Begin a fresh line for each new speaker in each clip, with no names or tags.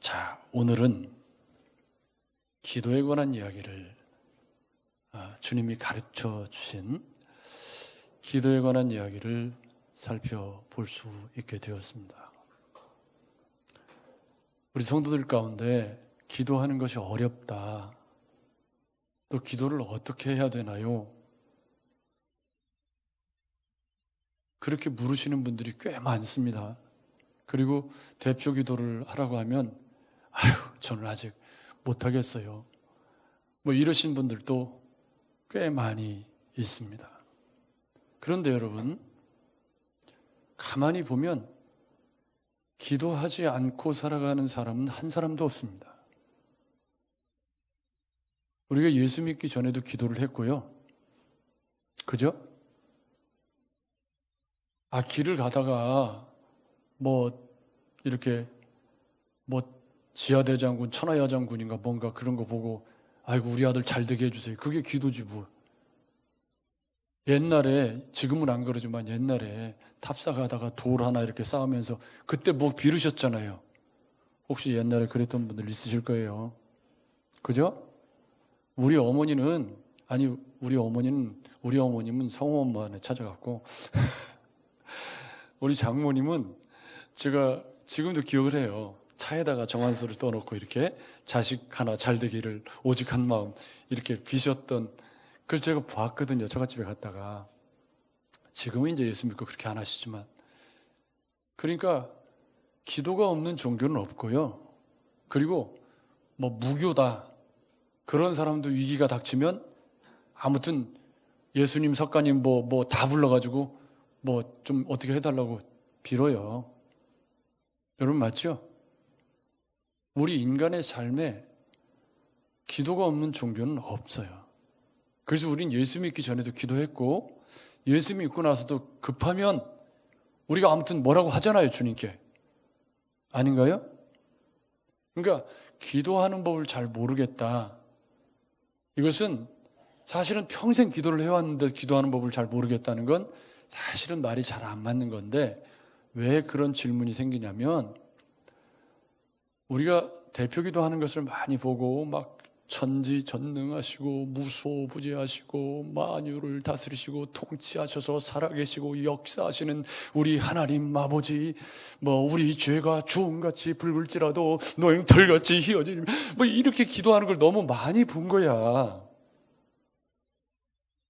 자, 오늘은 기도에 관한 이야기를 주님이 가르쳐 주신 기도에 관한 이야기를 살펴볼 수 있게 되었습니다. 우리 성도들 가운데 기도하는 것이 어렵다. 또 기도를 어떻게 해야 되나요? 그렇게 물으시는 분들이 꽤 많습니다. 그리고 대표 기도를 하라고 하면 저는 아직 못하겠어요. 이러신 분들도 꽤 많이 있습니다. 그런데 여러분, 가만히 보면 기도하지 않고 살아가는 사람은 한 사람도 없습니다. 우리가 예수 믿기 전에도 기도를 했고요. 그죠? 길을 가다가 이렇게 지하대장군, 천하여장군인가 뭔가 그런 거 보고 아이고 우리 아들 잘 되게 해주세요. 그게 기도지 뭐. 옛날에, 지금은 안 그러지만 옛날에 탑사 가다가 돌 하나 이렇게 쌓으면서 그때 비르셨잖아요. 혹시 옛날에 그랬던 분들 있으실 거예요. 그죠? 우리 어머니는 성엄마네 찾아갔고 우리 장모님은 제가 지금도 기억을 해요. 차에다가 정한수를 떠놓고 이렇게 자식 하나 잘 되기를 오직 한 마음 이렇게 비셨던 그걸 제가 봤거든요. 처갓집에 갔다가. 지금은 이제 예수 믿고 그렇게 안 하시지만. 그러니까 기도가 없는 종교는 없고요. 그리고 무교다. 그런 사람도 위기가 닥치면 아무튼 예수님, 석가님 다 불러가지고 좀 어떻게 해달라고 빌어요. 여러분 맞죠? 우리 인간의 삶에 기도가 없는 종교는 없어요. 그래서 우린 예수 믿기 전에도 기도했고 예수 믿고 나서도 급하면 우리가 아무튼 뭐라고 하잖아요, 주님께. 아닌가요? 그러니까 기도하는 법을 잘 모르겠다. 이것은 사실은 평생 기도를 해왔는데 기도하는 법을 잘 모르겠다는 건 사실은 말이 잘 안 맞는 건데 왜 그런 질문이 생기냐면 우리가 대표 기도하는 것을 많이 보고 천지전능하시고 무소부재하시고 만유를 다스리시고 통치하셔서 살아계시고 역사하시는 우리 하나님 아버지, 우리 죄가 주홍같이 붉을지라도 노행털같이 희어지니 이렇게 기도하는 걸 너무 많이 본 거야.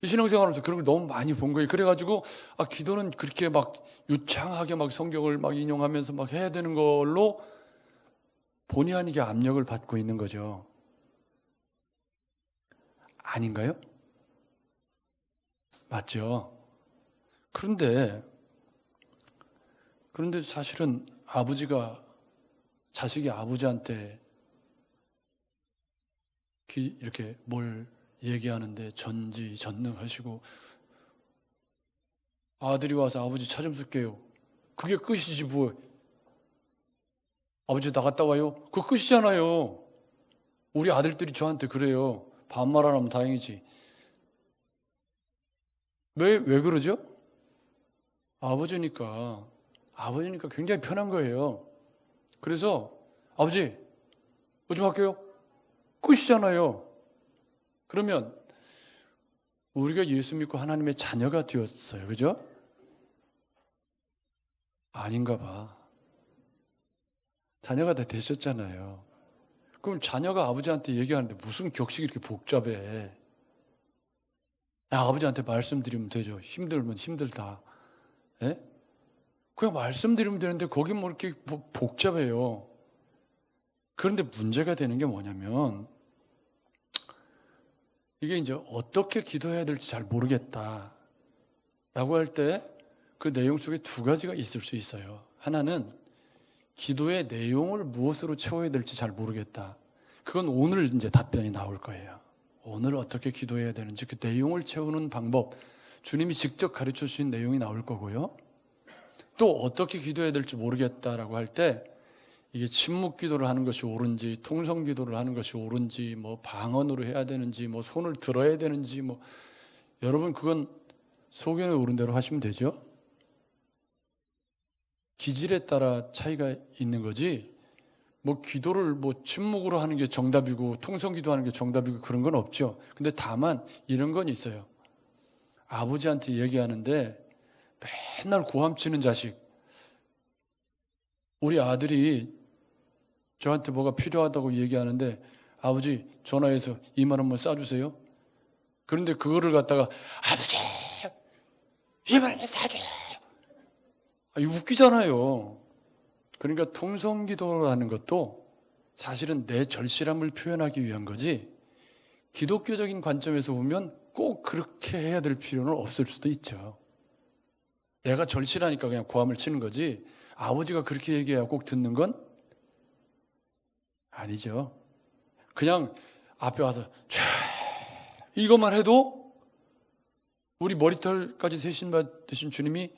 이 신앙생활하면서 그런 걸 너무 많이 본 거예요. 그래가지고 기도는 그렇게 유창하게 성경을 인용하면서 해야 되는 걸로 본의 아니게 압력을 받고 있는 거죠. 아닌가요? 맞죠? 그런데 사실은 자식이 아버지한테 이렇게 뭘 얘기하는데 전지전능하시고 아들이 와서 아버지 차 좀 쓸게요. 그게 끝이지 뭐. 아버지 나갔다 와요. 그거 끝이잖아요. 우리 아들들이 저한테 그래요. 반말 안 하면 다행이지. 왜 그러죠? 아버지니까 굉장히 편한 거예요. 그래서 아버지 뭐 좀 할게요. 끝이잖아요. 그러면 우리가 예수 믿고 하나님의 자녀가 되었어요. 그죠? 아닌가 봐. 자녀가 다 되셨잖아요. 그럼 자녀가 아버지한테 얘기하는데 무슨 격식이 이렇게 복잡해. 아버지한테 말씀드리면 되죠. 힘들면 힘들다. 예? 그냥 말씀드리면 되는데 거기 이렇게 복잡해요. 그런데 문제가 되는 게 뭐냐면 이게 이제 어떻게 기도해야 될지 잘 모르겠다 라고 할 때 그 내용 속에 두 가지가 있을 수 있어요. 하나는 기도의 내용을 무엇으로 채워야 될지 잘 모르겠다. 그건 오늘 이제 답변이 나올 거예요. 오늘 어떻게 기도해야 되는지 그 내용을 채우는 방법, 주님이 직접 가르쳐 주신 내용이 나올 거고요. 또 어떻게 기도해야 될지 모르겠다라고 할 때 이게 침묵 기도를 하는 것이 옳은지, 통성 기도를 하는 것이 옳은지, 방언으로 해야 되는지, 손을 들어야 되는지, 여러분 그건 소견에 오른 대로 하시면 되죠. 기질에 따라 차이가 있는 거지 뭐 기도를 뭐 침묵으로 하는 게 정답이고 통성 기도하는 게 정답이고 그런 건 없죠. 근데 다만 이런 건 있어요. 아버지한테 얘기하는데 맨날 고함치는 자식. 우리 아들이 저한테 뭐가 필요하다고 얘기하는데 아버지 전화해서 2만 원만 싸주세요. 그런데 그거를 갖다가 아버지 2만 원만 싸줘요. 이거 웃기잖아요. 그러니까 통성기도라는 것도 사실은 내 절실함을 표현하기 위한 거지 기독교적인 관점에서 보면 꼭 그렇게 해야 될 필요는 없을 수도 있죠. 내가 절실하니까 그냥 고함을 치는 거지 아버지가 그렇게 얘기해야 꼭 듣는 건 아니죠. 그냥 앞에 와서 이것만 해도 우리 머리털까지 세신 받으신 주님이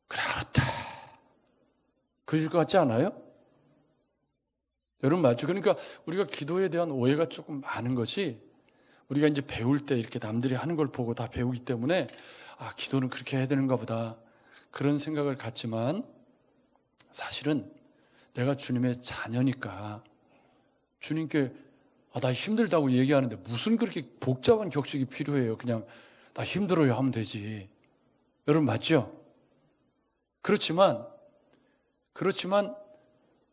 그래 알았다 그러실 것 같지 않아요? 여러분 맞죠? 그러니까 우리가 기도에 대한 오해가 조금 많은 것이 우리가 이제 배울 때 이렇게 남들이 하는 걸 보고 다 배우기 때문에 기도는 그렇게 해야 되는가 보다 그런 생각을 갖지만 사실은 내가 주님의 자녀니까 주님께 나 힘들다고 얘기하는데 무슨 그렇게 복잡한 격식이 필요해요. 그냥 나 힘들어요 하면 되지. 여러분 맞죠? 그렇지만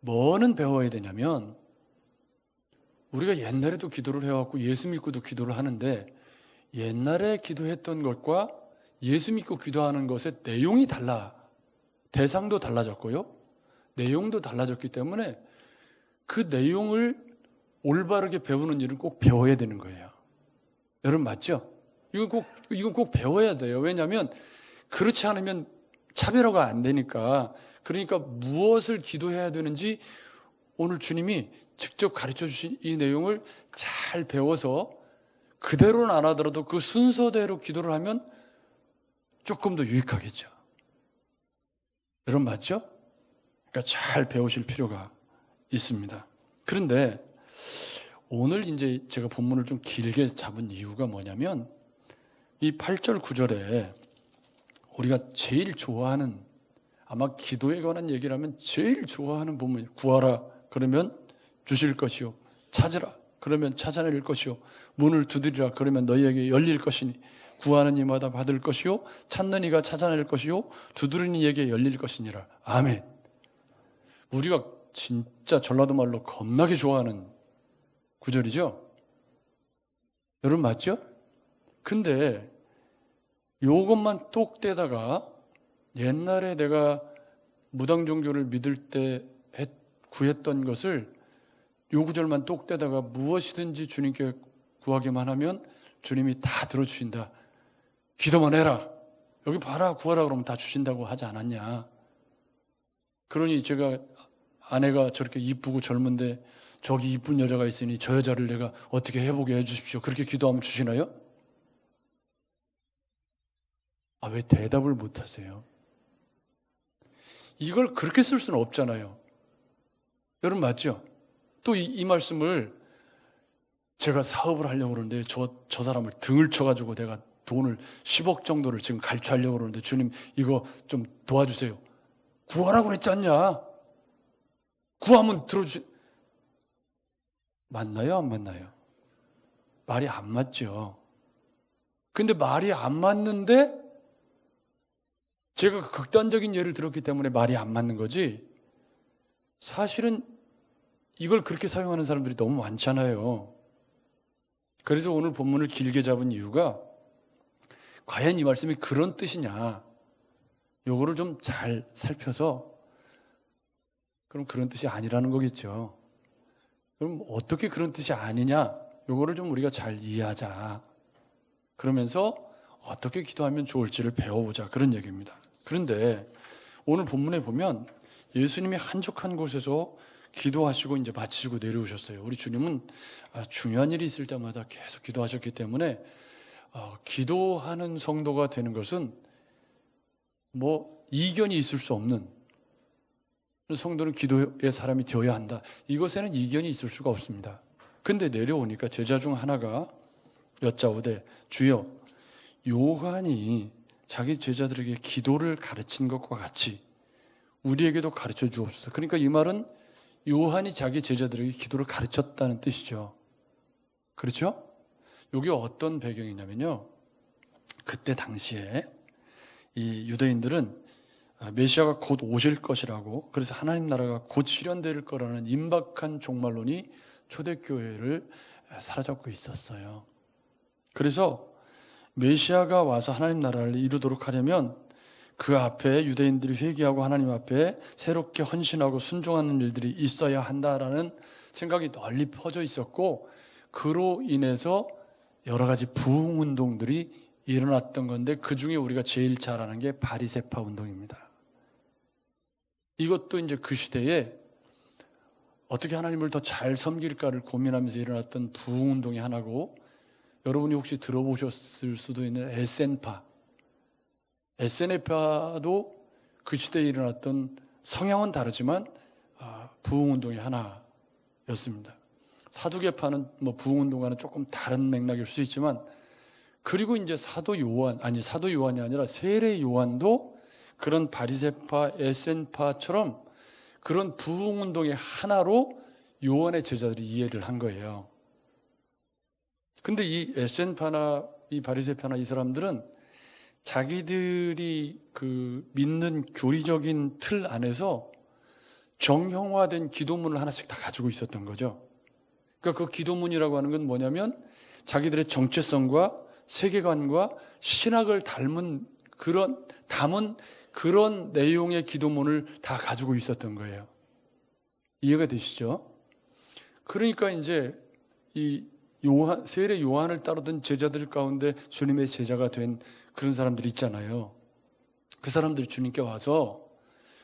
뭐는 배워야 되냐면 우리가 옛날에도 기도를 해왔고 예수 믿고도 기도를 하는데 옛날에 기도했던 것과 예수 믿고 기도하는 것의 내용이 달라. 대상도 달라졌고요. 내용도 달라졌기 때문에 그 내용을 올바르게 배우는 일은 꼭 배워야 되는 거예요. 여러분 맞죠? 이건 꼭 배워야 돼요. 왜냐하면 그렇지 않으면 차별화가 안 되니까. 그러니까 무엇을 기도해야 되는지 오늘 주님이 직접 가르쳐 주신 이 내용을 잘 배워서 그대로는 안 하더라도 그 순서대로 기도를 하면 조금 더 유익하겠죠. 여러분 맞죠? 그러니까 잘 배우실 필요가 있습니다. 그런데 오늘 이제 제가 본문을 좀 길게 잡은 이유가 뭐냐면 이 8절 9절에 우리가 제일 좋아하는 아마 기도에 관한 얘기를 하면 제일 좋아하는 부분이 구하라 그러면 주실 것이요 찾으라 그러면 찾아낼 것이요 문을 두드리라 그러면 너희에게 열릴 것이니 구하는 이마다 받을 것이요 찾는 이가 찾아낼 것이요 두드리는 이에게 열릴 것이니라. 아멘. 우리가 진짜 전라도 말로 겁나게 좋아하는 구절이죠. 여러분 맞죠? 근데 요것만 똑 떼다가 옛날에 내가 무당 종교를 믿을 때 구했던 것을 요 구절만 똑 떼다가 무엇이든지 주님께 구하기만 하면 주님이 다 들어주신다. 기도만 해라. 여기 봐라 구하라 그러면 다 주신다고 하지 않았냐. 그러니 제가 아내가 저렇게 이쁘고 젊은데 저기 이쁜 여자가 있으니 저 여자를 내가 어떻게 해보게 해주십시오. 그렇게 기도하면 주시나요? 왜 대답을 못하세요? 이걸 그렇게 쓸 수는 없잖아요. 여러분 맞죠? 또 이 말씀을 제가 사업을 하려고 그러는데 저 사람을 등을 쳐가지고 내가 돈을 10억 정도를 지금 갈취하려고 그러는데 주님 이거 좀 도와주세요. 구하라고 그랬지 않냐? 구하면 맞나요? 안 맞나요? 말이 안 맞죠. 근데 말이 안 맞는데 제가 극단적인 예를 들었기 때문에 말이 안 맞는 거지 사실은 이걸 그렇게 사용하는 사람들이 너무 많잖아요. 그래서 오늘 본문을 길게 잡은 이유가 과연 이 말씀이 그런 뜻이냐 요거를 좀 잘 살펴서 그럼 그런 뜻이 아니라는 거겠죠. 그럼 어떻게 그런 뜻이 아니냐 요거를 좀 우리가 잘 이해하자. 그러면서 어떻게 기도하면 좋을지를 배워보자 그런 얘기입니다. 그런데 오늘 본문에 보면 예수님이 한적한 곳에서 기도하시고 이제 마치시고 내려오셨어요. 우리 주님은 중요한 일이 있을 때마다 계속 기도하셨기 때문에 기도하는 성도가 되는 것은 뭐 이견이 있을 수 없는 성도는 기도의 사람이 되어야 한다. 이것에는 이견이 있을 수가 없습니다. 근데 내려오니까 제자 중 하나가 여짜오되 주여 요한이 자기 제자들에게 기도를 가르친 것과 같이 우리에게도 가르쳐 주옵소서. 그러니까 이 말은 요한이 자기 제자들에게 기도를 가르쳤다는 뜻이죠. 그렇죠? 이게 어떤 배경이냐면요. 그때 당시에 이 유대인들은 메시아가 곧 오실 것이라고, 그래서 하나님 나라가 곧 실현될 거라는 임박한 종말론이 초대교회를 사로잡고 있었어요. 그래서 메시아가 와서 하나님 나라를 이루도록 하려면 그 앞에 유대인들이 회개하고 하나님 앞에 새롭게 헌신하고 순종하는 일들이 있어야 한다라는 생각이 널리 퍼져 있었고, 그로 인해서 여러 가지 부흥운동들이 일어났던 건데, 그 중에 우리가 제일 잘 아는 게 바리새파 운동입니다. 이것도 이제 그 시대에 어떻게 하나님을 더 잘 섬길까를 고민하면서 일어났던 부흥운동의 하나고, 여러분이 혹시 들어보셨을 수도 있는 에센파, 에센파도 그 시대에 일어났던, 성향은 다르지만 부흥운동의 하나였습니다. 사두개파는 뭐 부흥운동과는 조금 다른 맥락일 수 있지만, 그리고 이제 사도 요한이 아니라 세례 요한도 그런 바리새파, 에센파처럼 그런 부흥운동의 하나로 요한의 제자들이 이해를 한 거예요. 근데 이 에센파나 이 바리새파나 이 사람들은 자기들이 그 믿는 교리적인 틀 안에서 정형화된 기도문을 하나씩 다 가지고 있었던 거죠. 그러니까 그 기도문이라고 하는 건 뭐냐면 자기들의 정체성과 세계관과 신학을 담은 그런 내용의 기도문을 다 가지고 있었던 거예요. 이해가 되시죠? 그러니까 이제 이 세례 요한을 따르던 제자들 가운데 주님의 제자가 된 그런 사람들이 있잖아요. 그 사람들이 주님께 와서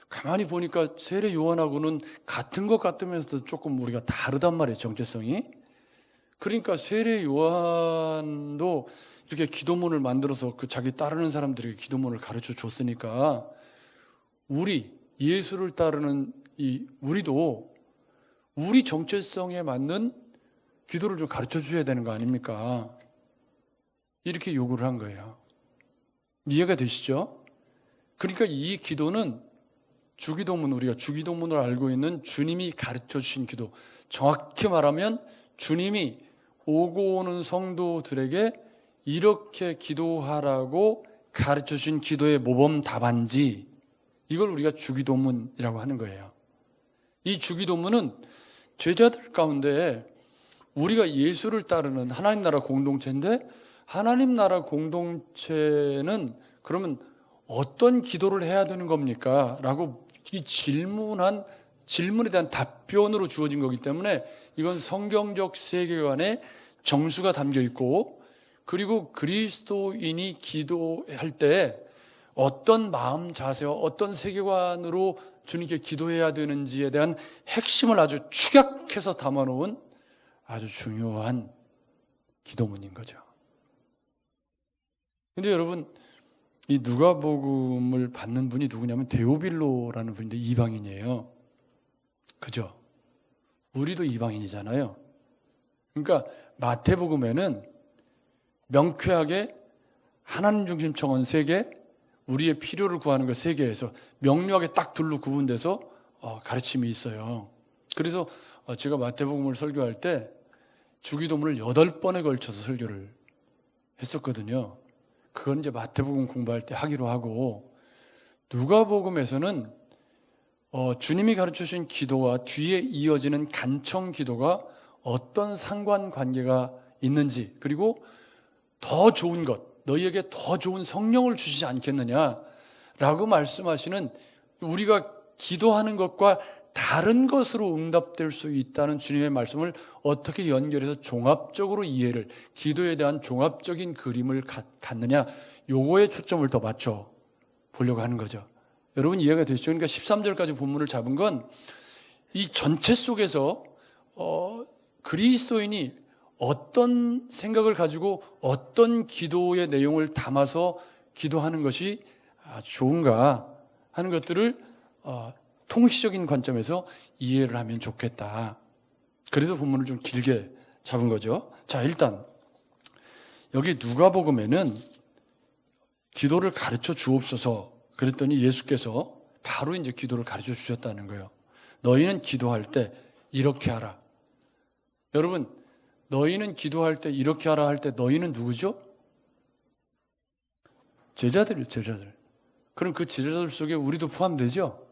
가만히 보니까 세례 요한하고는 같은 것 같으면서도 조금 우리가 다르단 말이에요, 정체성이. 그러니까 세례 요한도 이렇게 기도문을 만들어서 그 자기 따르는 사람들에게 기도문을 가르쳐 줬으니까 예수를 따르는 우리도 우리 정체성에 맞는 기도를 좀 가르쳐 주셔야 되는 거 아닙니까? 이렇게 요구를 한 거예요. 이해가 되시죠? 그러니까 이 기도는 우리가 주기도문을 알고 있는 주님이 가르쳐 주신 기도, 정확히 말하면 주님이 오고 오는 성도들에게 이렇게 기도하라고 가르쳐 주신 기도의 모범 답안지, 이걸 우리가 주기도문이라고 하는 거예요. 이 주기도문은 제자들 가운데 우리가 예수를 따르는 하나님 나라 공동체인데, 하나님 나라 공동체는 그러면 어떤 기도를 해야 되는 겁니까? 라고 이 질문에 대한 답변으로 주어진 거기 때문에 이건 성경적 세계관의 정수가 담겨 있고, 그리고 그리스도인이 기도할 때 어떤 마음 자세와 어떤 세계관으로 주님께 기도해야 되는지에 대한 핵심을 아주 축약해서 담아놓은 아주 중요한 기도문인 거죠. 근데 여러분, 이 누가복음을 받는 분이 누구냐면 데오빌로라는 분인데 이방인이에요. 그죠? 우리도 이방인이잖아요. 그러니까 마태복음에는 명쾌하게 하나님 중심 청원 3개, 우리의 필요를 구하는 것 3개에서 명료하게 딱 둘로 구분돼서 가르침이 있어요. 그래서 제가 마태복음을 설교할 때 주기도문을 8번에 걸쳐서 설교를 했었거든요. 그건 이제 마태복음 공부할 때 하기로 하고, 누가복음에서는 주님이 가르쳐주신 기도와 뒤에 이어지는 간청 기도가 어떤 상관관계가 있는지, 그리고 더 좋은 것, 너희에게 더 좋은 성령을 주시지 않겠느냐라고 말씀하시는, 우리가 기도하는 것과 다른 것으로 응답될 수 있다는 주님의 말씀을 어떻게 연결해서 종합적으로 이해를, 기도에 대한 종합적인 그림을 갖느냐, 요거에 초점을 더 맞춰 보려고 하는 거죠. 여러분 이해가 되시죠? 그러니까 13절까지 본문을 잡은 건 이 전체 속에서 그리스도인이 어떤 생각을 가지고 어떤 기도의 내용을 담아서 기도하는 것이 좋은가 하는 것들을 통시적인 관점에서 이해를 하면 좋겠다. 그래서 본문을 좀 길게 잡은 거죠. 자, 일단 여기 누가복음에는 기도를 가르쳐 주옵소서 그랬더니 예수께서 바로 이제 기도를 가르쳐 주셨다는 거예요. 너희는 기도할 때 이렇게 하라. 여러분, 너희는 기도할 때 이렇게 하라 할 때 너희는 누구죠? 제자들이요, 제자들. 그럼 그 제자들 속에 우리도 포함되죠?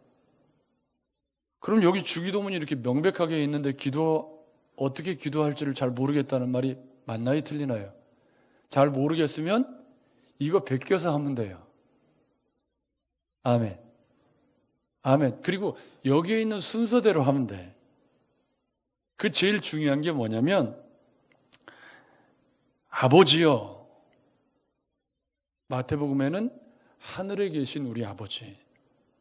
그럼 여기 주기도문이 이렇게 명백하게 있는데 어떻게 기도할지를 잘 모르겠다는 말이 맞나요, 틀리나요? 잘 모르겠으면 이거 베껴서 하면 돼요. 아멘. 아멘. 그리고 여기에 있는 순서대로 하면 돼. 그 제일 중요한 게 뭐냐면 아버지요. 마태복음에는 하늘에 계신 우리 아버지.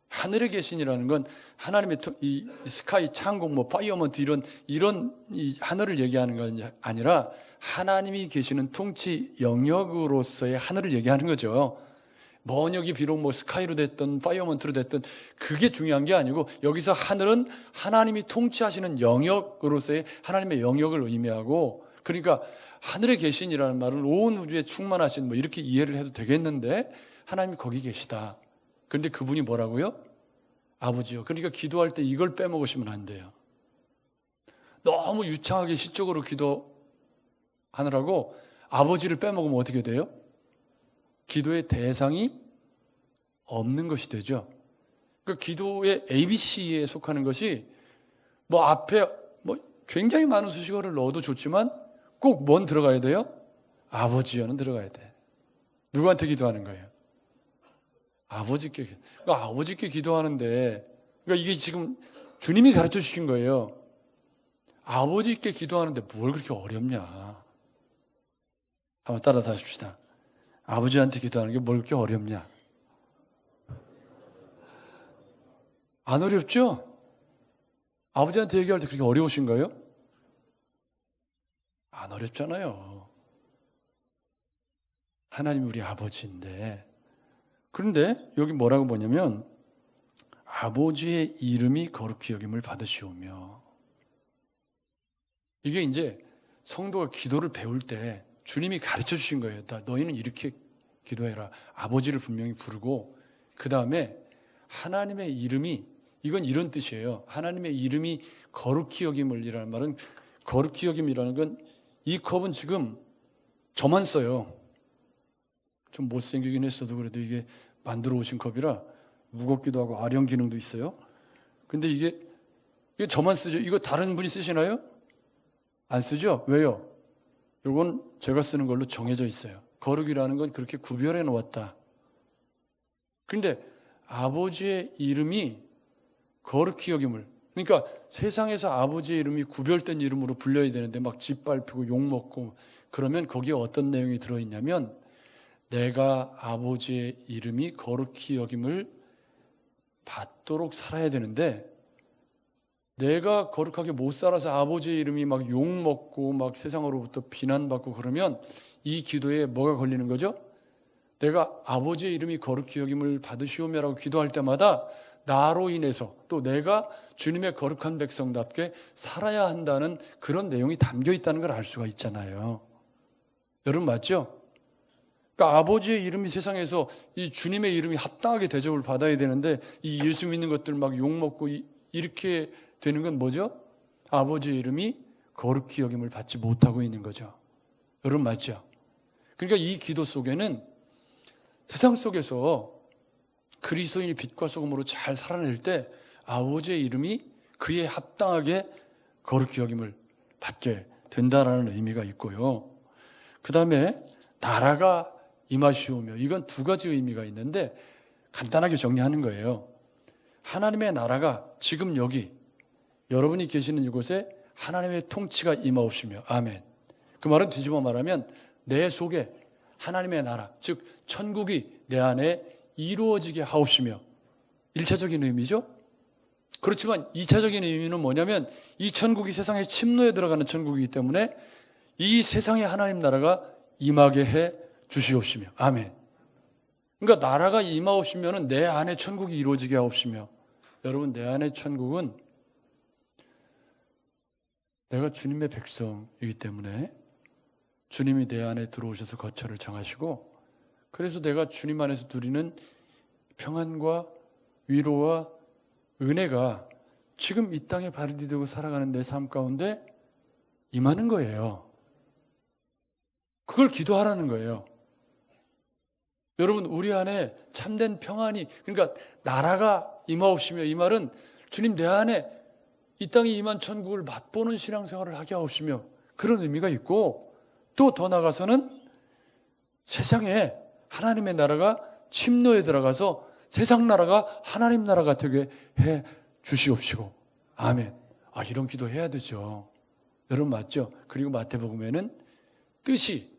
하늘에 계신이라는 건 하나님의 이 스카이 창공 뭐 파이어먼트 이런 이 하늘을 얘기하는 건 아니라 하나님이 계시는 통치 영역으로서의 하늘을 얘기하는 거죠. 번역이 비록 뭐 스카이로 됐든 파이어먼트로 됐든 그게 중요한 게 아니고 여기서 하늘은 하나님이 통치하시는 영역으로서의 하나님의 영역을 의미하고, 그러니까 하늘에 계신이라는 말은 온 우주에 충만하신 뭐 이렇게 이해를 해도 되겠는데 하나님이 거기 계시다. 그런데 그분이 뭐라고요? 아버지요. 그러니까 기도할 때 이걸 빼먹으시면 안 돼요. 너무 유창하게 시적으로 기도하느라고 아버지를 빼먹으면 어떻게 돼요? 기도의 대상이 없는 것이 되죠. 그러니까 기도의 ABC에 속하는 것이 뭐 앞에 뭐 굉장히 많은 수식어를 넣어도 좋지만 꼭 뭔 들어가야 돼요? 아버지요는 들어가야 돼. 누구한테 기도하는 거예요? 아버지께. 그러니까 아버지께 기도하는데, 그러니까 이게 지금 주님이 가르쳐 주신 거예요. 아버지께 기도하는데 뭘 그렇게 어렵냐. 한번 따라서 하십시다. 아버지한테 기도하는 게 뭘 그렇게 어렵냐. 안 어렵죠? 아버지한테 얘기할 때 그렇게 어려우신 거예요? 안 어렵잖아요. 하나님 우리 아버지인데. 그런데 여기 뭐라고 보냐면 아버지의 이름이 거룩히 여김을 받으시오며, 이게 이제 성도가 기도를 배울 때 주님이 가르쳐 주신 거예요. 너희는 이렇게 기도해라. 아버지를 분명히 부르고 그 다음에 하나님의 이름이, 이건 이런 뜻이에요. 하나님의 이름이 거룩히 여김을 이라는 말은, 거룩히 여김이라는 건 이 컵은 지금 저만 써요. 좀 못생기긴 했어도 그래도 이게 만들어 오신 컵이라 무겁기도 하고 아령 기능도 있어요. 근데 이게 저만 쓰죠. 이거 다른 분이 쓰시나요? 안 쓰죠? 왜요? 이건 제가 쓰는 걸로 정해져 있어요. 거룩이라는 건 그렇게 구별해 놓았다. 그런데 아버지의 이름이 거룩히 여김을, 그러니까 세상에서 아버지의 이름이 구별된 이름으로 불려야 되는데 막 짓밟히고 욕먹고 그러면 거기에 어떤 내용이 들어있냐면 내가 아버지의 이름이 거룩히 여김을 받도록 살아야 되는데 내가 거룩하게 못 살아서 아버지의 이름이 막 욕먹고 막 세상으로부터 비난받고 그러면 이 기도에 뭐가 걸리는 거죠? 내가 아버지의 이름이 거룩히 여김을 받으시오며라고 기도할 때마다 나로 인해서 또 내가 주님의 거룩한 백성답게 살아야 한다는 그런 내용이 담겨 있다는 걸 알 수가 있잖아요. 여러분 맞죠? 그러니까 아버지의 이름이 세상에서 이 주님의 이름이 합당하게 대접을 받아야 되는데 이 예수 믿는 것들 막 욕먹고 이렇게 되는 건 뭐죠? 아버지의 이름이 거룩히 여김을 받지 못하고 있는 거죠. 여러분 맞죠? 그러니까 이 기도 속에는 세상 속에서 그리스도인이 빛과 소금으로 잘 살아낼 때 아버지의 이름이 그에 합당하게 거룩히 여김을 받게 된다라는 의미가 있고요. 그 다음에 나라가 임하시오며, 이건 두 가지 의미가 있는데 간단하게 정리하는 거예요. 하나님의 나라가 지금 여기 여러분이 계시는 이곳에 하나님의 통치가 임하옵시며, 아멘. 그 말은 뒤집어 말하면 내 속에 하나님의 나라, 즉 천국이 내 안에 이루어지게 하옵시며, 1차적인 의미죠. 그렇지만 2차적인 의미는 뭐냐면 이 천국이 세상의 침노에 들어가는 천국이기 때문에 이 세상의 하나님 나라가 임하게 해 주시옵시며, 아멘. 그러니까 나라가 임하옵시면 내 안에 천국이 이루어지게 하옵시며, 여러분 내 안에 천국은 내가 주님의 백성이기 때문에 주님이 내 안에 들어오셔서 거처를 정하시고, 그래서 내가 주님 안에서 누리는 평안과 위로와 은혜가 지금 이 땅에 발이 디디고 살아가는 내 삶 가운데 임하는 거예요. 그걸 기도하라는 거예요. 여러분, 우리 안에 참된 평안이, 그러니까 나라가 임하옵시며, 이 말은 주님 내 안에 이 땅에 임한 천국을 맛보는 신앙생활을 하게 하옵시며, 그런 의미가 있고, 또 더 나아가서는 세상에 하나님의 나라가 침노에 들어가서 세상 나라가 하나님 나라가 되게 해 주시옵시고. 아멘. 이런 기도 해야 되죠. 여러분 맞죠? 그리고 마태복음에는 뜻이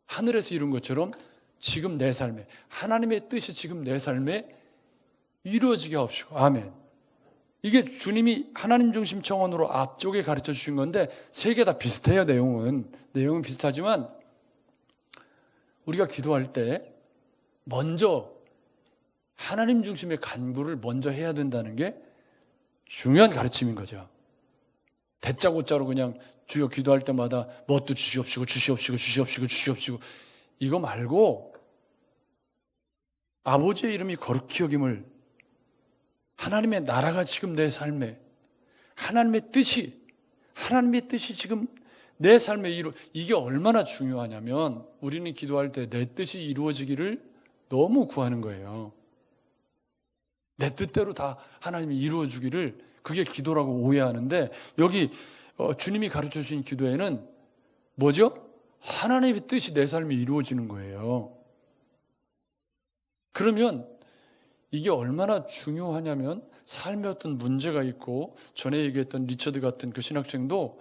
하늘에서 이룬 것처럼 지금 내 삶에, 하나님의 뜻이 지금 내 삶에 이루어지게 하옵시고. 아멘. 이게 주님이 하나님 중심 청원으로 앞쪽에 가르쳐 주신 건데 세 개 다 비슷해요. 내용은 비슷하지만 우리가 기도할 때 먼저 하나님 중심의 간구를 먼저 해야 된다는 게 중요한 가르침인 거죠. 대짜고짜로 그냥 주여 기도할 때마다 뭣도 주시옵시고 주시옵시고 주시옵시고 주시옵시고 이거 말고 아버지의 이름이 거룩히 여김을, 하나님의 나라가 지금 내 삶에, 하나님의 뜻이 지금 내 삶에 이게 얼마나 중요하냐면 우리는 기도할 때 내 뜻이 이루어지기를 너무 구하는 거예요. 내 뜻대로 다 하나님이 이루어주기를, 그게 기도라고 오해하는데 여기 주님이 가르쳐 주신 기도에는 뭐죠? 하나님의 뜻이 내 삶에 이루어지는 거예요. 그러면 이게 얼마나 중요하냐면 삶에 어떤 문제가 있고, 전에 얘기했던 리처드 같은 그 신학생도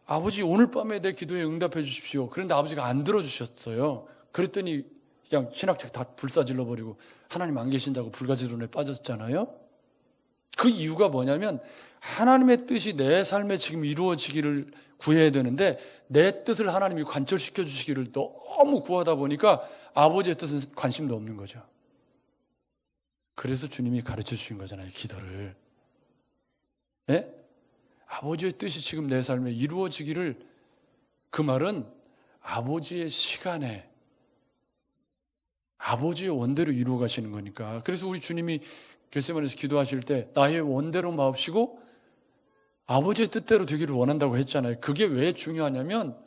아버지 오늘 밤에 내 기도에 응답해 주십시오. 그런데 아버지가 안 들어주셨어요. 그랬더니 그냥 신학책 다 불사질러 버리고 하나님 안 계신다고 불가지론에 빠졌잖아요. 그 이유가 뭐냐면 하나님의 뜻이 내 삶에 지금 이루어지기를 구해야 되는데 내 뜻을 하나님이 관철시켜 주시기를 너무 구하다 보니까 아버지의 뜻은 관심도 없는 거죠. 그래서 주님이 가르쳐 주신 거잖아요, 기도를. 예? 아버지의 뜻이 지금 내 삶에 이루어지기를, 그 말은 아버지의 시간에 아버지의 원대로 이루어 가시는 거니까. 그래서 우리 주님이 겟세마네에서 기도하실 때 나의 원대로 마옵시고 아버지의 뜻대로 되기를 원한다고 했잖아요. 그게 왜 중요하냐면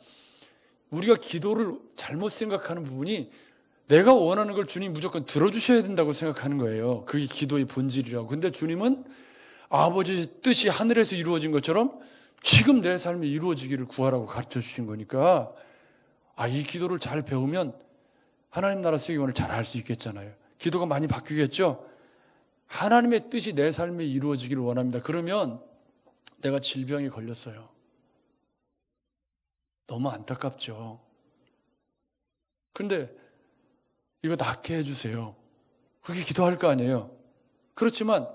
우리가 기도를 잘못 생각하는 부분이 내가 원하는 걸 주님이 무조건 들어주셔야 된다고 생각하는 거예요. 그게 기도의 본질이라고. 근데 주님은 아버지의 뜻이 하늘에서 이루어진 것처럼 지금 내 삶이 이루어지기를 구하라고 가르쳐 주신 거니까 이 기도를 잘 배우면 하나님 나라 세계관을 잘 알 수 있겠잖아요. 기도가 많이 바뀌겠죠? 하나님의 뜻이 내 삶에 이루어지기를 원합니다. 그러면 내가 질병에 걸렸어요. 너무 안타깝죠. 그런데 이거 낫게 해주세요. 그렇게 기도할 거 아니에요. 그렇지만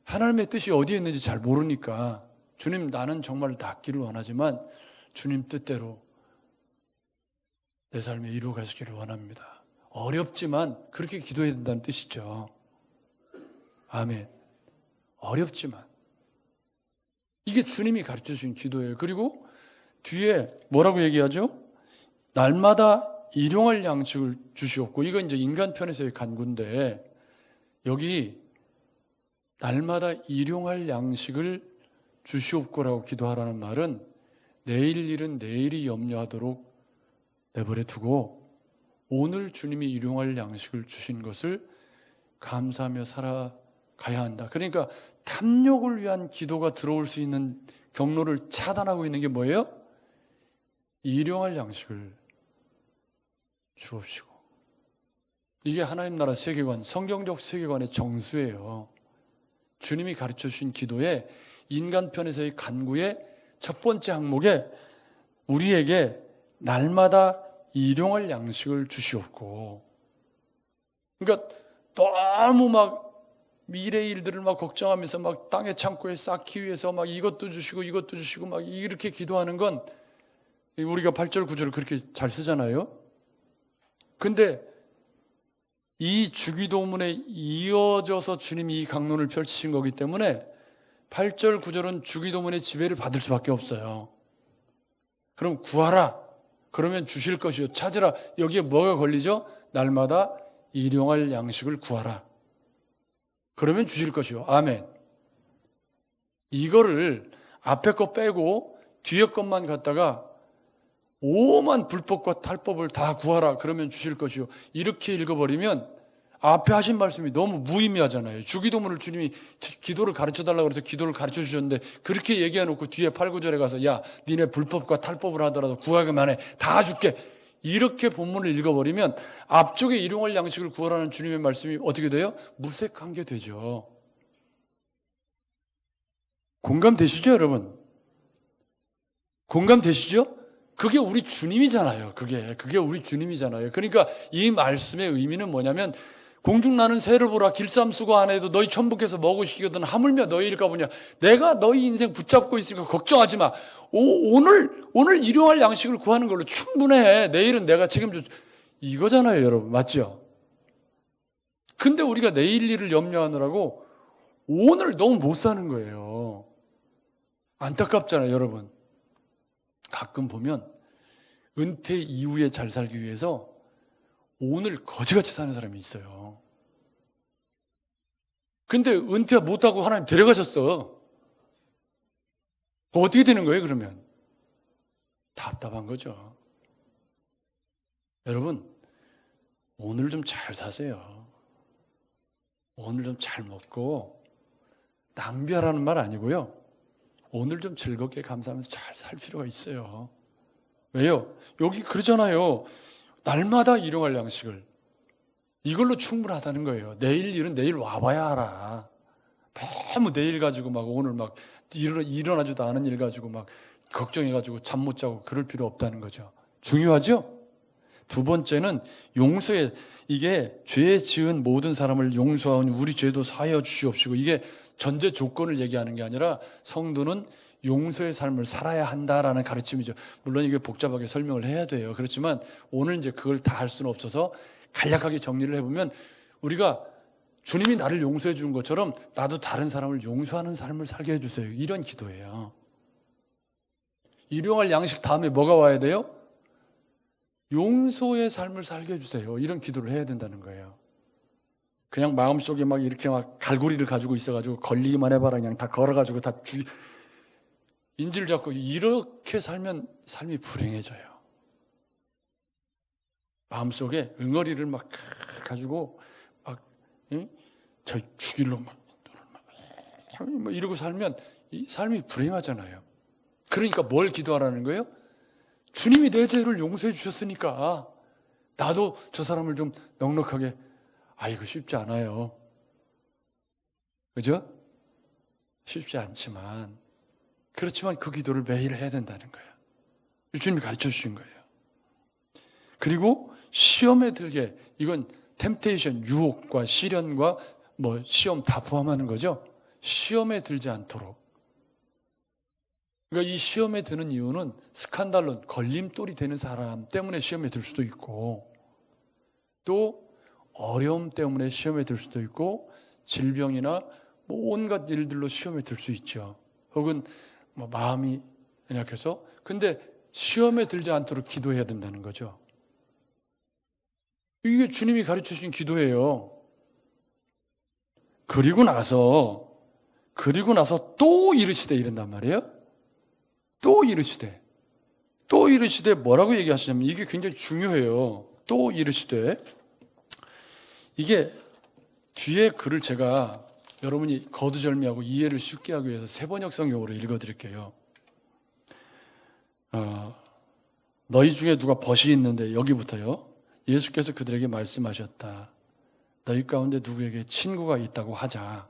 하나님의 뜻이 어디에 있는지 잘 모르니까 주님 나는 정말 낫기를 원하지만 주님 뜻대로 내 삶에 이루어 가시기를 원합니다. 어렵지만 그렇게 기도해야 된다는 뜻이죠. 아멘. 어렵지만 이게 주님이 가르쳐 주신 기도예요. 그리고 뒤에 뭐라고 얘기하죠? 날마다 일용할 양식을 주시옵고, 이건 이제 인간 편에서의 간구인데 여기 날마다 일용할 양식을 주시옵고라고 기도하라는 말은 내일 일은 내일이 염려하도록 내버려 두고 오늘 주님이 일용할 양식을 주신 것을 감사하며 살아가야 한다. 그러니까 탐욕을 위한 기도가 들어올 수 있는 경로를 차단하고 있는 게 뭐예요? 일용할 양식을 주옵시고. 이게 하나님 나라 세계관, 성경적 세계관의 정수예요. 주님이 가르쳐 주신 기도에 인간 편에서의 간구의 첫 번째 항목에 우리에게 날마다 일용할 양식을 주시옵고. 그러니까 너무 막 미래 일들을 막 걱정하면서 막 땅의 창고에 쌓기 위해서 막 이것도 주시고 막 이렇게 기도하는 건 우리가 8절 9절을 그렇게 잘 쓰잖아요. 근데 이 주기도문에 이어져서 주님이 이 강론을 펼치신 거기 때문에 8절 9절은 주기도문의 지배를 받을 수밖에 없어요. 그럼 구하라. 그러면 주실 것이요. 찾으라. 여기에 뭐가 걸리죠? 날마다 일용할 양식을 구하라. 그러면 주실 것이요. 아멘. 이거를 앞에 거 빼고 뒤에 것만 갖다가 오만 불법과 탈법을 다 구하라 그러면 주실 것이요. 이렇게 읽어버리면 앞에 하신 말씀이 너무 무의미하잖아요. 주기도문을 주님이 기도를 가르쳐달라고 해서 기도를 가르쳐 주셨는데 그렇게 얘기해놓고 뒤에 8, 9절에 가서 야 니네 불법과 탈법을 하더라도 구하기만 해. 다 줄게. 이렇게 본문을 읽어버리면 앞쪽에 일용할 양식을 구하라는 주님의 말씀이 어떻게 돼요? 무색한 게 되죠. 공감되시죠, 여러분? 공감되시죠? 그게 우리 주님이잖아요. 그게 우리 주님이잖아요. 그러니까 이 말씀의 의미는 뭐냐면 공중나는 새를 보라 길쌈 수고 안 해도 너희 천부께서 먹으시거든 하물며 너희일까 보냐. 내가 너희 인생 붙잡고 있으니까 걱정하지 마. 오늘 일용할 양식을 구하는 걸로 충분해. 내일은 내가 책임져. 이거잖아요, 여러분. 맞죠? 근데 우리가 내일 일을 염려하느라고 오늘 너무 못 사는 거예요. 안타깝잖아요, 여러분. 가끔 보면 은퇴 이후에 잘 살기 위해서 오늘 거지같이 사는 사람이 있어요. 근데 은퇴 못하고 하나님 데려가셨어. 어떻게 되는 거예요, 그러면? 답답한 거죠. 여러분, 오늘 좀 잘 사세요. 오늘 좀 잘 먹고, 낭비하라는 말 아니고요. 오늘 좀 즐겁게 감사하면서 잘 살 필요가 있어요. 왜요? 여기 그러잖아요. 날마다 일용할 양식을. 이걸로 충분하다는 거예요. 내일 일은 내일 와봐야 알아. 너무 내일 가지고 막 오늘 막 일어나지도 않은 일 가지고 막 걱정해가지고 잠 못 자고 그럴 필요 없다는 거죠. 중요하죠? 두 번째는 용서에 이게 죄 지은 모든 사람을 용서하오니 우리 죄도 사하여 주시옵시고 이게 전제 조건을 얘기하는 게 아니라 성도는 용서의 삶을 살아야 한다라는 가르침이죠. 물론 이게 복잡하게 설명을 해야 돼요. 그렇지만 오늘 이제 그걸 다 할 수는 없어서 간략하게 정리를 해보면 우리가 주님이 나를 용서해 준 것처럼 나도 다른 사람을 용서하는 삶을 살게 해주세요. 이런 기도예요. 일용할 양식 다음에 뭐가 와야 돼요? 용서의 삶을 살게 해주세요. 이런 기도를 해야 된다는 거예요. 그냥 마음속에 막 이렇게 막 갈고리를 가지고 있어가지고 걸리기만 해봐라 그냥 다 걸어가지고 다 인질 잡고 이렇게 살면 삶이 불행해져요. 마음속에 응어리를 막 가지고 막 저 죽일로 막 이러고 살면 이 삶이 불행하잖아요. 그러니까 뭘 기도하라는 거예요? 주님이 내 죄를 용서해 주셨으니까 나도 저 사람을 좀 넉넉하게 이거 쉽지 않아요. 그죠? 쉽지 않지만 그렇지만 그 기도를 매일 해야 된다는 거예요. 주님이 가르쳐 주신 거예요. 그리고 시험에 들게 이건 템테이션, 유혹과 시련과 뭐 시험 다 포함하는 거죠. 시험에 들지 않도록. 그러니까 이 시험에 드는 이유는 스칸달론, 걸림돌이 되는 사람 때문에 시험에 들 수도 있고 또 어려움 때문에 시험에 들 수도 있고 질병이나 뭐 온갖 일들로 시험에 들 수 있죠. 혹은 뭐 마음이 연약해서 근데 시험에 들지 않도록 기도해야 된다는 거죠. 이게 주님이 가르치신 기도예요. 그리고 나서 또 이르시되 이른단 말이에요. 또 이르시되 뭐라고 얘기하시냐면 이게 굉장히 중요해요. 또 이르시되 이게 뒤에 글을 제가 여러분이 거두절미하고 이해를 쉽게 하기 위해서 세번역 성경으로 읽어드릴게요. 너희 중에 누가 벗이 있는데 여기부터요. 예수께서 그들에게 말씀하셨다. 너희 가운데 누구에게 친구가 있다고 하자.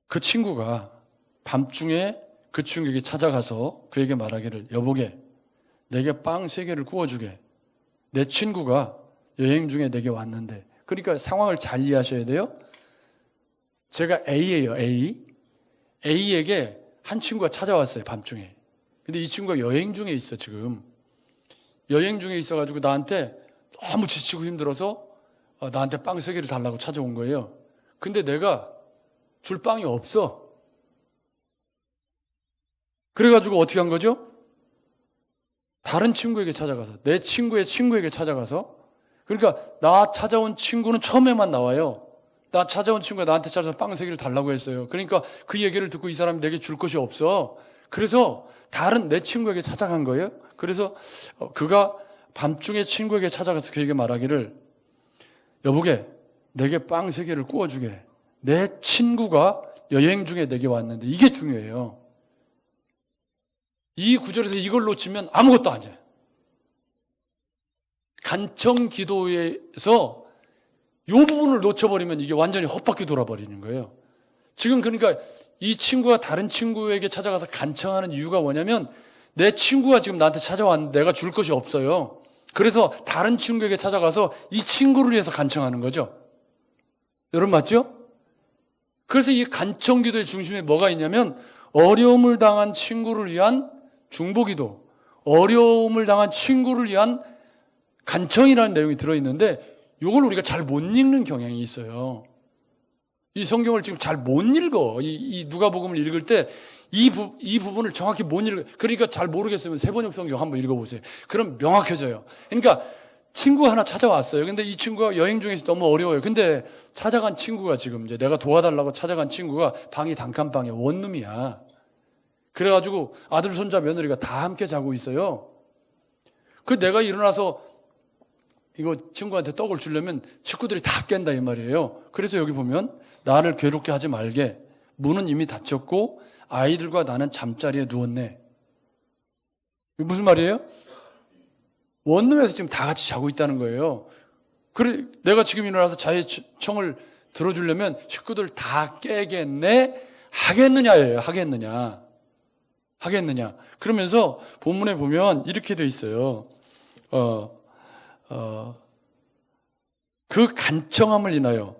그 친구가 밤중에 그 친구에게 찾아가서 그에게 말하기를 여보게 내게 빵 3개를 구워주게. 내 친구가 여행 중에 내게 왔는데 그러니까 상황을 잘 이해하셔야 돼요. 제가 A예요. A에게 한 친구가 찾아왔어요. 밤중에. 근데 이 친구가 여행 중에 있어 지금. 여행 중에 있어가지고 나한테 너무 지치고 힘들어서 나한테 빵 3개를 달라고 찾아온 거예요. 근데 내가 줄 빵이 없어. 그래가지고 어떻게 한 거죠? 다른 친구에게 찾아가서 내 친구의 친구에게 찾아가서 그러니까 나 찾아온 친구는 처음에만 나와요. 나 찾아온 친구가 나한테 찾아서 빵 3개를 달라고 했어요. 그러니까 그 얘기를 듣고 이 사람이 내게 줄 것이 없어. 그래서 다른 내 친구에게 찾아간 거예요. 그래서 그가 밤중에 친구에게 찾아가서 그에게 말하기를, 여보게, 내게 빵 3개를 구워주게. 내 친구가 여행 중에 내게 왔는데. 이게 중요해요. 이 구절에서 이걸 놓치면 아무것도 아니에요. 간청 기도에서 이 부분을 놓쳐버리면 이게 완전히 헛바퀴 돌아버리는 거예요. 지금 그러니까 이 친구가 다른 친구에게 찾아가서 간청하는 이유가 뭐냐면, 내 친구가 지금 나한테 찾아왔는데 내가 줄 것이 없어요. 그래서 다른 친구에게 찾아가서 이 친구를 위해서 간청하는 거죠. 여러분 맞죠? 그래서 이 간청 기도의 중심에 뭐가 있냐면, 어려움을 당한 친구를 위한 중보기도, 어려움을 당한 친구를 위한 간청이라는 내용이 들어있는데, 이걸 우리가 잘 못 읽는 경향이 있어요. 이 성경을 지금 잘 못 읽어. 이 누가복음을 읽을 때 이 부분을 정확히 못 읽어. 그러니까 잘 모르겠으면 세번역 성경 한번 읽어보세요. 그럼 명확해져요. 그러니까 친구가 하나 찾아왔어요. 근데 이 친구가 여행 중에서 너무 어려워요. 근데 찾아간 친구가 지금 이제 내가 도와달라고 찾아간 친구가 방이 단칸방에 원룸이야. 그래가지고 아들, 손자, 며느리가 다 함께 자고 있어요. 그 내가 일어나서 이거 친구한테 떡을 주려면 식구들이 다 깬다 이 말이에요. 그래서 여기 보면, 나를 괴롭게 하지 말게. 문은 이미 닫혔고 아이들과 나는 잠자리에 누웠네. 이게 무슨 말이에요? 원룸에서 지금 다 같이 자고 있다는 거예요. 그래, 내가 지금 일어나서 자의 청을 들어주려면 식구들 다 깨겠네? 하겠느냐예요. 하겠느냐. 그러면서 본문에 보면 이렇게 돼 있어요. 그 간청함을 인하여,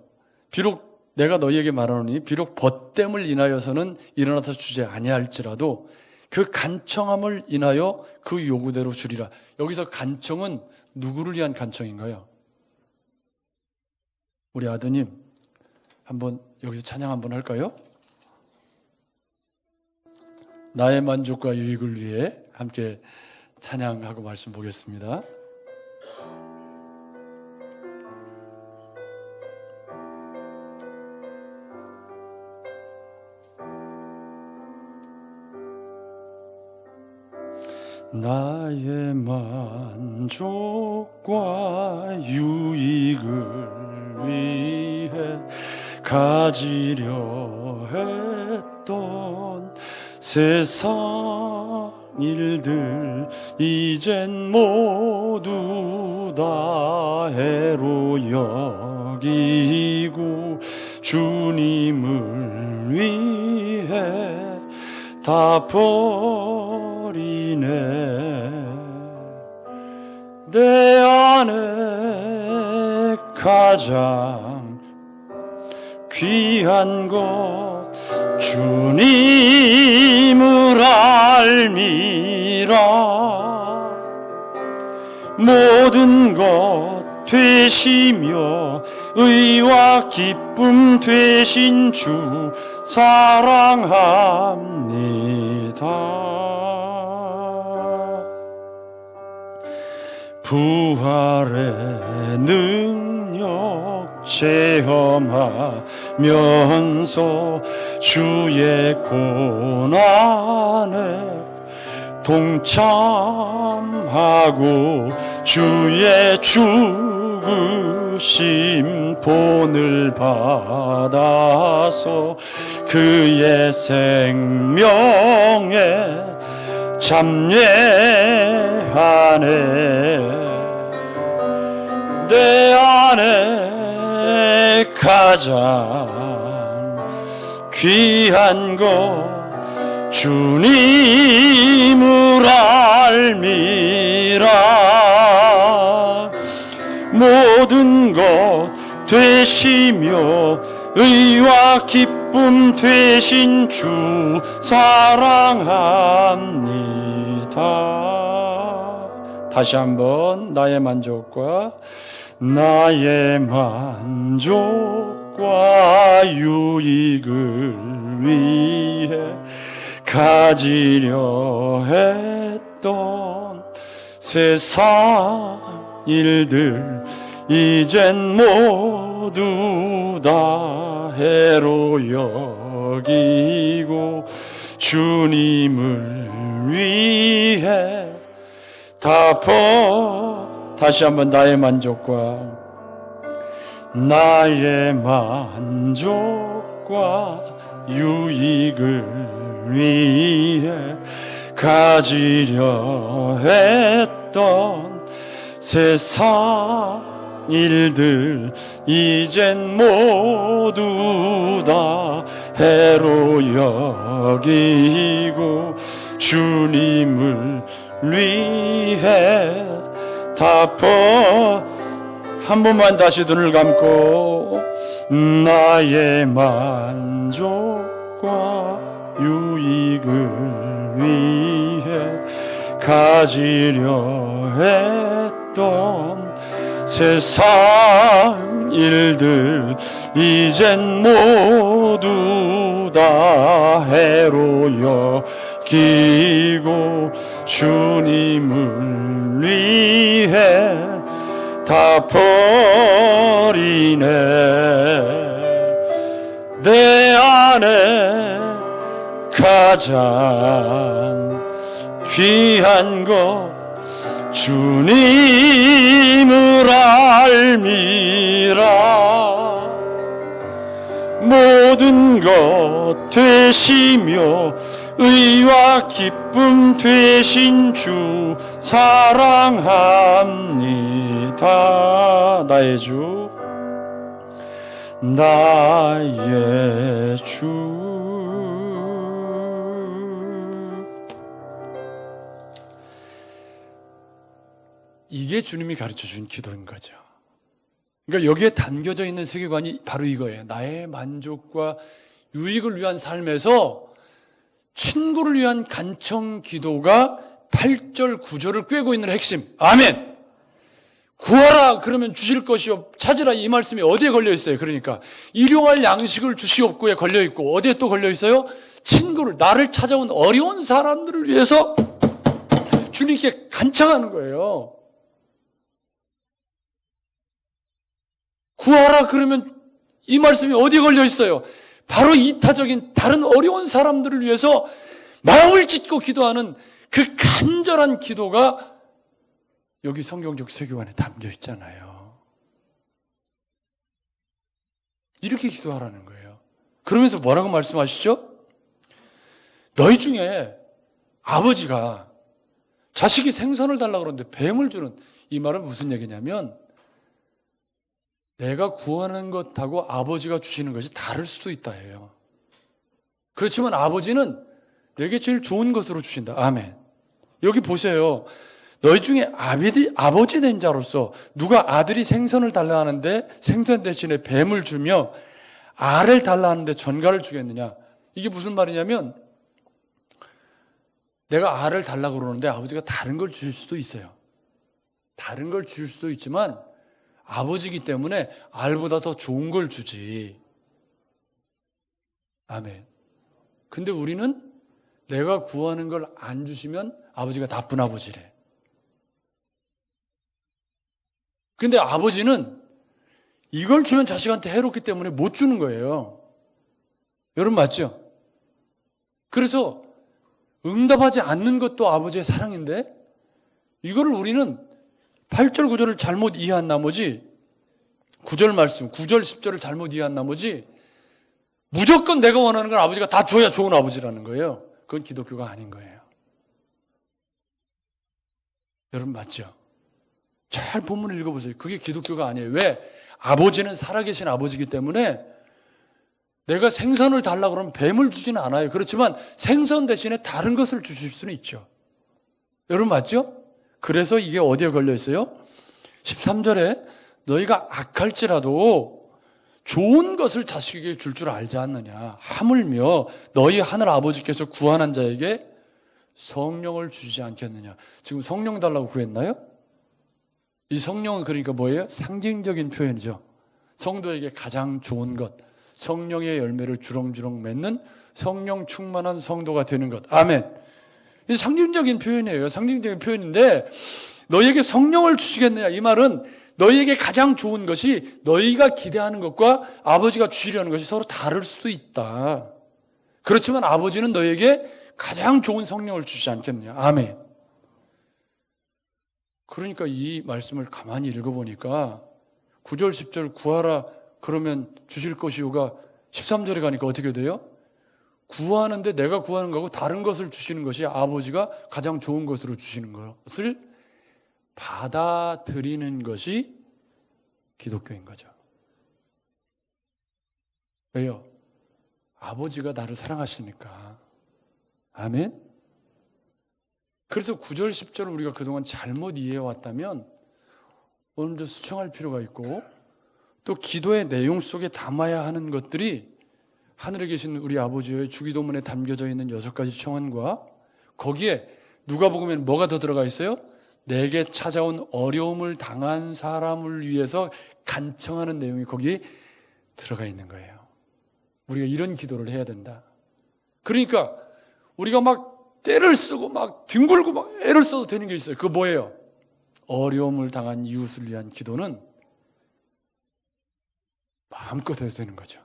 비록 내가 너희에게 말하노니 비록 벗됨을 인하여서는 일어나서 주지 아니할지라도 그 간청함을 인하여 그 요구대로 주리라. 여기서 간청은 누구를 위한 간청인가요? 우리 아드님, 한번 여기서 찬양 한번 할까요? 나의 만족과 유익을 위해 함께 찬양하고 말씀 보겠습니다. 나의 만족과 유익을 위해 가지려 했던 세상 일들 이젠 모두 다 해로 여기고 주님을 위해 다 버리네. 내 안에 가장 귀한 것 주님을 알미라. 모든 것 되시며 의와 기쁨 되신 주 사랑합니다. 부활의 능력 체험하면서 주의 고난에 동참하고 주의 죽으심 본을 받아서 그의 생명에 참여하네. 내 안에 가장 귀한 것 주님을 알미라. 모든 것 되시며 의와 기쁨 되신 주 사랑합니다. 다시 한번 나의 만족과 유익을 위해 가지려 했던 세상 일들 이젠 모두 모두 다 해로 여기고 주님을 위해 다시 한번 나의 만족과 유익을 위해 가지려 했던 세상 일들 이젠 모두 다 해로 여기고 주님을 위해 한 번만 다시 눈을 감고 나의 만족과 유익을 위해 가지려 했던 세상 일들 이젠 모두 다 해로 여기고 주님을 위해 다 버리네. 내 안에 가장 귀한 것 주님을 알미라. 모든 것 되시며 의와 기쁨 되신 주 사랑합니다. 나의 주, 나의 주. 이게 주님이 가르쳐 준 기도인 거죠. 그러니까 여기에 담겨져 있는 세계관이 바로 이거예요. 나의 만족과 유익을 위한 삶에서 친구를 위한 간청 기도가 8절 9절을 꿰고 있는 핵심. 아멘. 구하라 그러면 주실 것이요 찾으라 이 말씀이 어디에 걸려 있어요? 그러니까 일용할 양식을 주시옵고에 걸려 있고 어디에 또 걸려 있어요? 친구를, 나를 찾아온 어려운 사람들을 위해서 주님께 간청하는 거예요. 구하라 그러면 이 말씀이 어디에 걸려 있어요? 바로 이타적인 다른 어려운 사람들을 위해서 마음을 찢고 기도하는 그 간절한 기도가 여기 성경적 세계관에 담겨 있잖아요. 이렇게 기도하라는 거예요. 그러면서 뭐라고 말씀하시죠? 너희 중에 아버지가 자식이 생선을 달라고 그러는데 뱀을 주는, 이 말은 무슨 얘기냐면 내가 구하는 것하고 아버지가 주시는 것이 다를 수도 있다예요. 그렇지만 아버지는 내게 제일 좋은 것으로 주신다. 아멘. 여기 보세요. 너희 중에 아버지 된 자로서 누가 아들이 생선을 달라 하는데 생선 대신에 뱀을 주며 알을 달라 하는데 전갈을 주겠느냐. 이게 무슨 말이냐면 내가 알을 달라고 그러는데 아버지가 다른 걸 주실 수도 있어요. 다른 걸 주실 수도 있지만 아버지이기 때문에 알보다 더 좋은 걸 주지. 아멘. 근데 우리는 내가 구하는 걸 안 주시면 아버지가 나쁜 아버지래. 근데 아버지는 이걸 주면 자식한테 해롭기 때문에 못 주는 거예요. 여러분 맞죠? 그래서 응답하지 않는 것도 아버지의 사랑인데 이거를 우리는 8절 9절을 잘못 이해한 나머지 9절 말씀 9절 10절을 잘못 이해한 나머지 무조건 내가 원하는 걸 아버지가 다 줘야 좋은 아버지라는 거예요. 그건 기독교가 아닌 거예요. 여러분 맞죠? 잘 본문을 읽어보세요. 그게 기독교가 아니에요. 왜? 아버지는 살아계신 아버지이기 때문에 내가 생선을 달라고 그러면 뱀을 주지는 않아요. 그렇지만 생선 대신에 다른 것을 주실 수는 있죠. 여러분 맞죠? 그래서 이게 어디에 걸려 있어요? 13절에 너희가 악할지라도 좋은 것을 자식에게 줄 줄 알지 않느냐. 하물며 너희 하늘 아버지께서 구하는 자에게 성령을 주시지 않겠느냐. 지금 성령 달라고 구했나요? 이 성령은 그러니까 뭐예요? 상징적인 표현이죠. 성도에게 가장 좋은 것, 성령의 열매를 주렁주렁 맺는 성령 충만한 성도가 되는 것. 아멘. 이 상징적인 표현이에요. 상징적인 표현인데 너희에게 성령을 주시겠느냐. 이 말은 너희에게 가장 좋은 것이 너희가 기대하는 것과 아버지가 주시려는 것이 서로 다를 수도 있다. 그렇지만 아버지는 너희에게 가장 좋은 성령을 주시지 않겠느냐. 아멘. 그러니까 이 말씀을 가만히 읽어보니까 9절 10절 구하라 그러면 주실 것이요가 13절에 가니까 어떻게 돼요? 구하는데 내가 구하는 거하고 다른 것을 주시는 것이 아버지가 가장 좋은 것으로 주시는 것을 받아들이는 것이 기독교인 거죠. 왜요? 아버지가 나를 사랑하시니까. 아멘? 그래서 9절 10절을 우리가 그동안 잘못 이해해왔다면 오늘도 수정할 필요가 있고 또 기도의 내용 속에 담아야 하는 것들이 하늘에 계신 우리 아버지의 주기도문에 담겨져 있는 6가지 청원과 거기에 누가복음에는 뭐가 더 들어가 있어요? 내게 찾아온 어려움을 당한 사람을 위해서 간청하는 내용이 거기에 들어가 있는 거예요. 우리가 이런 기도를 해야 된다. 그러니까 우리가 막 때를 쓰고 막 뒹굴고 막 애를 써도 되는 게 있어요. 그거 뭐예요? 어려움을 당한 이웃을 위한 기도는 마음껏 해도 되는 거죠.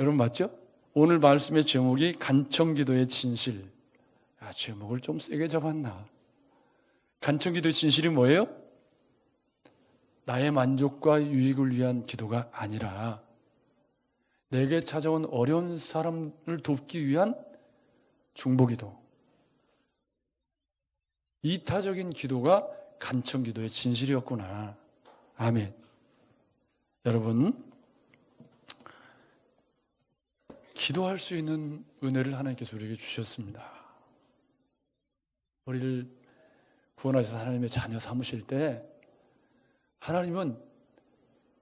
여러분 맞죠? 오늘 말씀의 제목이 간청기도의 진실. 제목을 좀 세게 잡았나? 간청기도의 진실이 뭐예요? 나의 만족과 유익을 위한 기도가 아니라 내게 찾아온 어려운 사람을 돕기 위한 중보기도. 이타적인 기도가 간청기도의 진실이었구나. 아멘. 여러분, 기도할 수 있는 은혜를 하나님께서 우리에게 주셨습니다. 우리를 구원하셔서 하나님의 자녀 삼으실 때 하나님은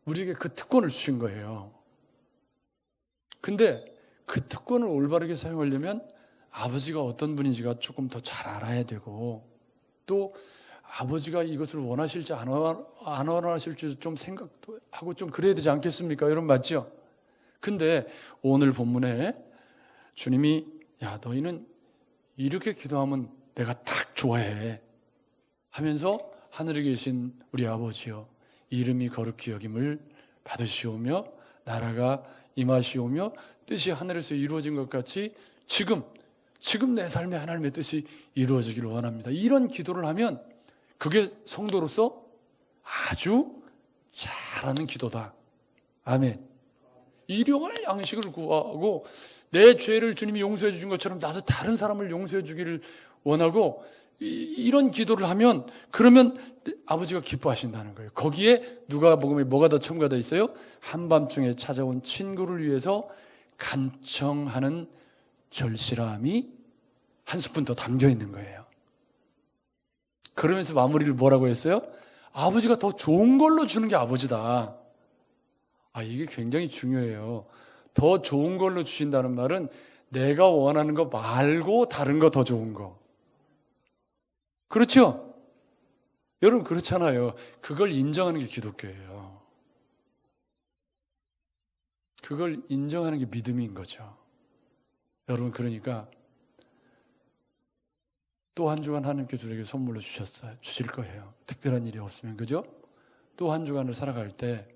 우리에게 그 특권을 주신 거예요. 근데 그 특권을 올바르게 사용하려면 아버지가 어떤 분인지가 조금 더 잘 알아야 되고 또 아버지가 이것을 원하실지 안 원하실지 좀 생각도 하고 좀 그래야 되지 않겠습니까? 여러분 맞죠? 근데 오늘 본문에 주님이 야 너희는 이렇게 기도하면 내가 딱 좋아해 하면서 하늘에 계신 우리 아버지여 이름이 거룩히 여김을 받으시오며 나라가 임하시오며 뜻이 하늘에서 이루어진 것 같이 지금 내 삶에 하나님의 뜻이 이루어지기를 원합니다. 이런 기도를 하면 그게 성도로서 아주 잘하는 기도다. 아멘. 일용할 양식을 구하고 내 죄를 주님이 용서해 주신 것처럼 나도 다른 사람을 용서해 주기를 원하고 이런 기도를 하면 그러면 아버지가 기뻐하신다는 거예요. 거기에 누가복음에 뭐가 더 첨가되어 있어요? 한밤중에 찾아온 친구를 위해서 간청하는 절실함이 한 스푼 더 담겨 있는 거예요. 그러면서 마무리를 뭐라고 했어요? 아버지가 더 좋은 걸로 주는 게 아버지다. 이게 굉장히 중요해요. 더 좋은 걸로 주신다는 말은 내가 원하는 거 말고 다른 거 더 좋은 거. 그렇죠? 여러분 그렇잖아요. 그걸 인정하는 게 기독교예요. 그걸 인정하는 게 믿음인 거죠. 여러분 그러니까 또 한 주간 하나님께서 우리에게 선물로 주실 거예요. 특별한 일이 없으면 그죠? 또 한 주간을 살아갈 때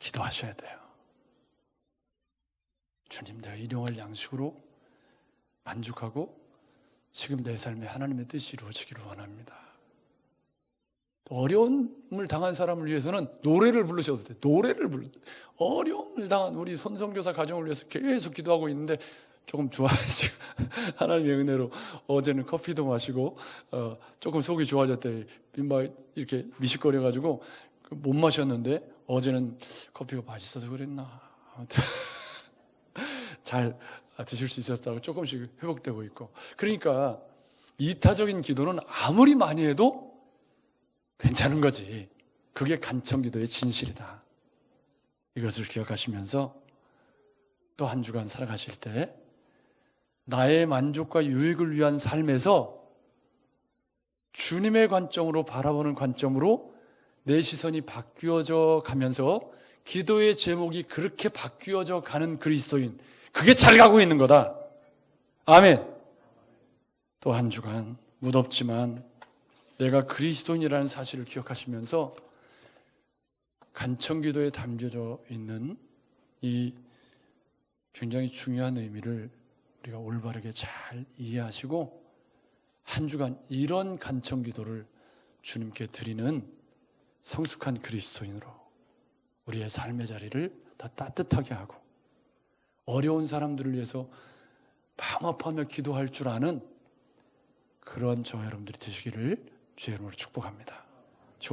기도하셔야 돼요. 주님 내가 일용할 양식으로 만족하고 지금 내 삶에 하나님의 뜻이 이루어지기를 원합니다. 어려움을 당한 사람을 위해서는 노래를 부르셔도 돼요. 어려움을 당한 우리 손성교사 가정을 위해서 계속 기도하고 있는데 조금 좋아지고 하나님의 은혜로 어제는 커피도 마시고 조금 속이 좋아졌대. 막 이렇게 미식거려가지고 못 마셨는데 어제는 커피가 맛있어서 그랬나. 아무튼 잘 드실 수 있었다고 조금씩 회복되고 있고. 그러니까 이타적인 기도는 아무리 많이 해도 괜찮은 거지. 그게 간청기도의 진실이다. 이것을 기억하시면서 또 한 주간 살아가실 때 나의 만족과 유익을 위한 삶에서 주님의 관점으로 바라보는 관점으로 내 시선이 바뀌어져 가면서 기도의 제목이 그렇게 바뀌어져 가는 그리스도인, 그게 잘 가고 있는 거다. 아멘. 또 한 주간 무덥지만 내가 그리스도인이라는 사실을 기억하시면서 간청기도에 담겨져 있는 이 굉장히 중요한 의미를 우리가 올바르게 잘 이해하시고 한 주간 이런 간청기도를 주님께 드리는 성숙한 그리스도인으로 우리의 삶의 자리를 더 따뜻하게 하고 어려운 사람들을 위해서 마음 아파하며 기도할 줄 아는 그런 저와 여러분들이 되시기를 주의 이름으로 축복합니다.